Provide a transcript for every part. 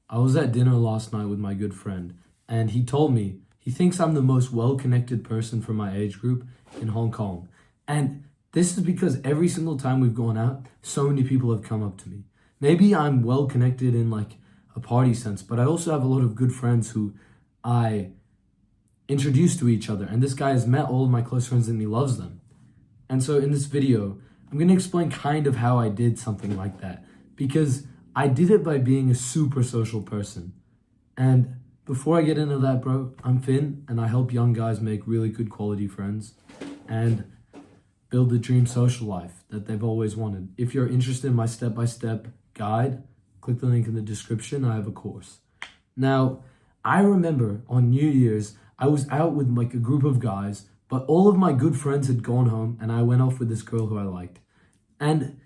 I was at dinner last night with my good friend, and he told me he thinks I'm the most well connected person from my age group in Hong Kong. And this is because every single time we've gone out, so many people have come up to me. Maybe I'm well connected in like a party sense, but I also have a lot of good friends who I introduced to each other. And this guy has met all of my close friends and he loves them. And so in this video, I'm going to explain kind of how I did something like that because I did it by being a super social person. And before I get into that, bro, I'm Finn and I help young guys make really good quality friends and build the dream social life that they've always wanted. If you're interested in my step-by-step guide, click the link in the description. I have a course. Now, I remember on New Year's, I was out with like a group of guys, but all of my good friends had gone home and I went off with this girl who I liked. And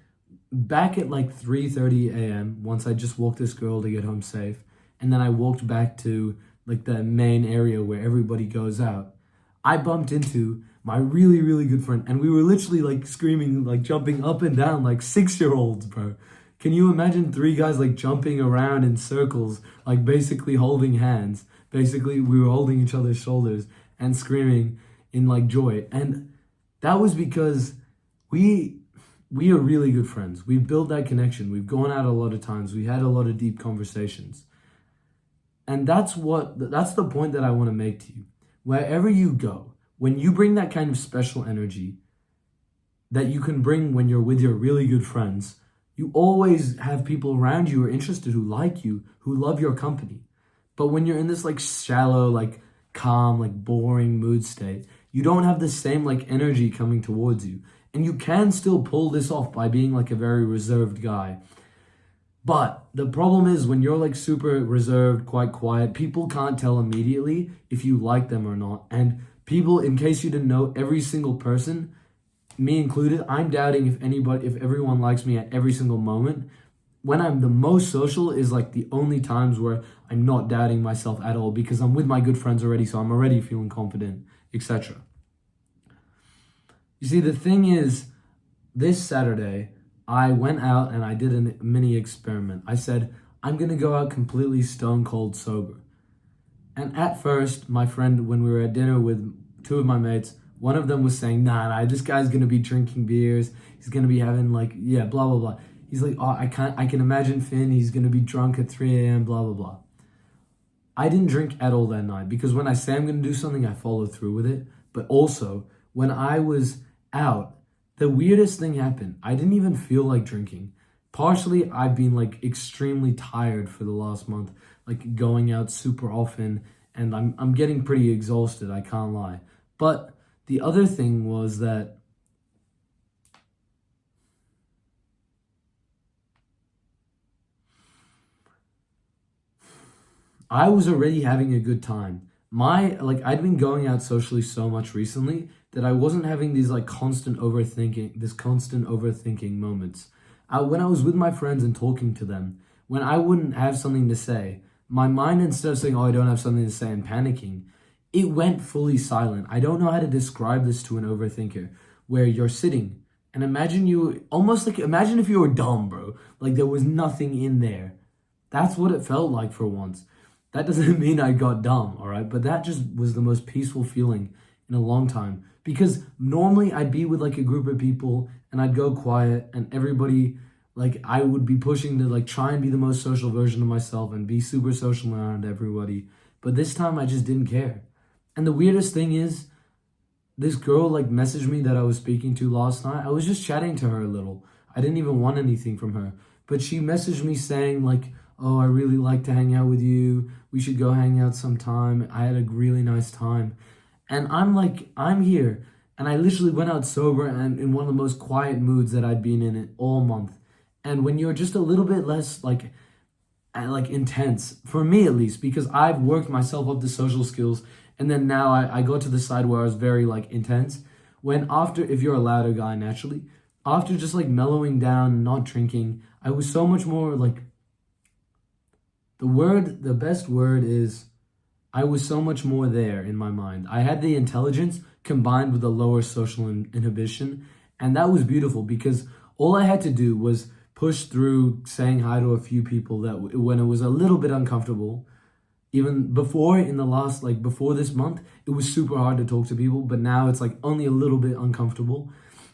back at like 3:30 a.m., once I just walked this girl to get home safe, and then I walked back to like the main area where everybody goes out, I bumped into my really, really good friend, and we were literally like screaming, like jumping up and down like 6-year-olds, bro. Can you imagine three guys like jumping around in circles, like basically holding hands? Basically, we were holding each other's shoulders and screaming in like joy. And that was because we are really good friends. We've built that connection. We've gone out a lot of times. We had a lot of deep conversations. And that's the point that I want to make to you. Wherever you go, when you bring that kind of special energy that you can bring when you're with your really good friends, you always have people around you who are interested, who like you, who love your company. But when you're in this like shallow, like calm, like boring mood state, you don't have the same like energy coming towards you. And you can still pull this off by being like a very reserved guy. But the problem is when you're like super reserved, quite quiet, people can't tell immediately if you like them or not. And people, in case you didn't know, every single person, me included, I'm doubting if everyone likes me at every single moment. When I'm the most social is like the only times where I'm not doubting myself at all because I'm with my good friends already, so I'm already feeling confident, etc. You see, the thing is, this Saturday, I went out and I did a mini experiment. I said, I'm going to go out completely stone cold sober. And at first, my friend, when we were at dinner with two of my mates, one of them was saying, nah, this guy's going to be drinking beers. He's going to be having like, yeah, blah, blah, blah. He's like, oh, I can imagine Finn. He's going to be drunk at 3 a.m., blah, blah, blah. I didn't drink at all that night because when I say I'm going to do something, I follow through with it. But also, when I was out, the weirdest thing happened. I didn't even feel like drinking. Partially, I've been like extremely tired for the last month, like going out super often, and I'm getting pretty exhausted, I can't lie. But the other thing was that I was already having a good time. I'd been going out socially so much recently that I wasn't having these constant overthinking moments. When I was with my friends and talking to them, when I wouldn't have something to say, my mind, instead of saying, oh, I don't have something to say and panicking, it went fully silent. I don't know how to describe this to an overthinker, where you're sitting and imagine if you were dumb, bro. Like there was nothing in there. That's what it felt like for once. That doesn't mean I got dumb, all right? But that just was the most peaceful feeling in a long time. Because normally I'd be with like a group of people and I'd go quiet and everybody, like I would be pushing to like try and be the most social version of myself and be super social around everybody. But this time I just didn't care. And the weirdest thing is, this girl like messaged me that I was speaking to last night. I was just chatting to her a little. I didn't even want anything from her. But she messaged me saying like, oh, I really like to hang out with you. We should go hang out sometime. I had a really nice time. And I'm like, I'm here. And I literally went out sober and in one of the most quiet moods that I'd been in it all month. And when you're just a little bit less like intense, for me at least, because I've worked myself up to social skills. And then now I go to the side where I was very like intense. If you're a louder guy naturally, after just like mellowing down, not drinking, I was so much more like, the best word is, I was so much more there in my mind. I had the intelligence combined with the lower social inhibition. And that was beautiful because all I had to do was pushed through saying hi to a few people that when it was a little bit uncomfortable. Even before, in the last, like before this month, it was super hard to talk to people, but now it's like only a little bit uncomfortable.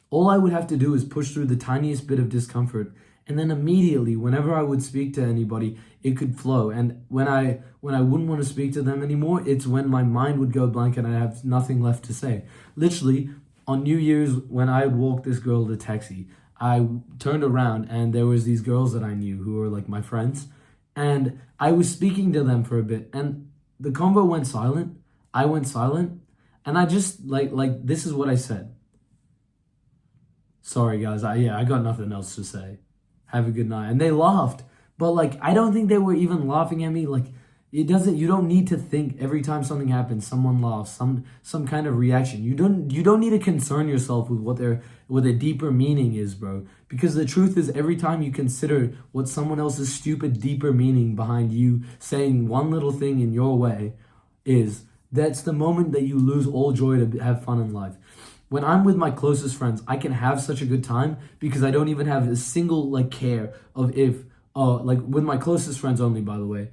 All I would have to do is push through the tiniest bit of discomfort, and then immediately, whenever I would speak to anybody, it could flow. And when I wouldn't want to speak to them anymore, it's when my mind would go blank and I have nothing left to say. Literally, on New Year's, when I would walk this girl to taxi, I turned around and there was these girls that I knew who were like my friends, and I was speaking to them for a bit, and the convo went silent. I went silent, and I just like this is what I said. Sorry guys, I got nothing else to say. Have a good night. And they laughed, but like I don't think they were even laughing at me. Like you don't need to think every time something happens, someone laughs, some kind of reaction. You don't need to concern yourself with what the deeper meaning is, bro. Because the truth is, every time you consider what someone else's stupid deeper meaning behind you saying one little thing in your way is, that's the moment that you lose all joy to have fun in life. When I'm with my closest friends, I can have such a good time because I don't even have a single like care of if like with my closest friends only, by the way.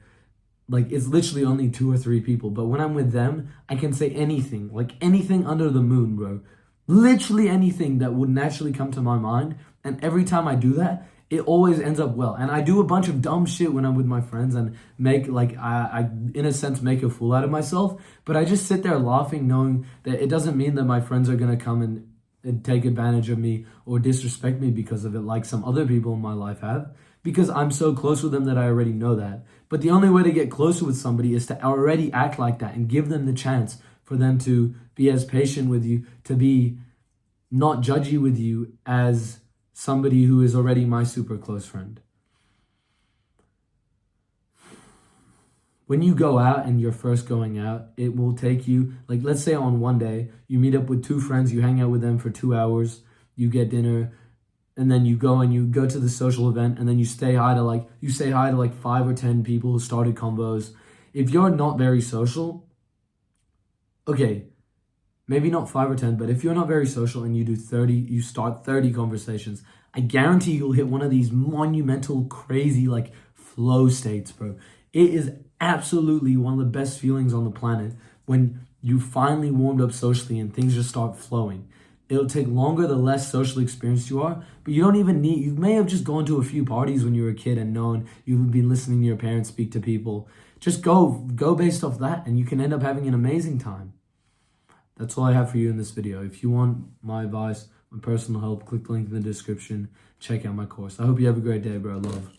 Like it's literally only 2 or 3 people, but when I'm with them, I can say anything, like anything under the moon, bro. Literally anything that would naturally come to my mind, and every time I do that, it always ends up well. And I do a bunch of dumb shit when I'm with my friends and make like I in a sense make a fool out of myself, but I just sit there laughing knowing that it doesn't mean that my friends are going to come and take advantage of me or disrespect me because of it like some other people in my life have, because I'm so close with them that I already know that. But the only way to get closer with somebody is to already act like that and give them the chance for them to be as patient with you, to be not judgy with you as somebody who is already my super close friend. When you go out and you're first going out, it will take you, like let's say on one day, you meet up with 2 friends, you hang out with them for 2 hours, you get dinner, and then you go to the social event, and then you say hi to like 5 or 10 people who started combos. If you're not very social, okay, maybe not 5 or 10, but if you're not very social and you start 30 conversations, I guarantee you'll hit one of these monumental, crazy, like flow states, bro. It is absolutely one of the best feelings on the planet when you finally warmed up socially and things just start flowing. It'll take longer the less socially experienced you are, but you may have just gone to a few parties when you were a kid and known you've been listening to your parents speak to people. Just go based off that and you can end up having an amazing time. That's all I have for you in this video. If you want my advice, my personal help, click the link in the description. Check out my course. I hope you have a great day, bro. Love.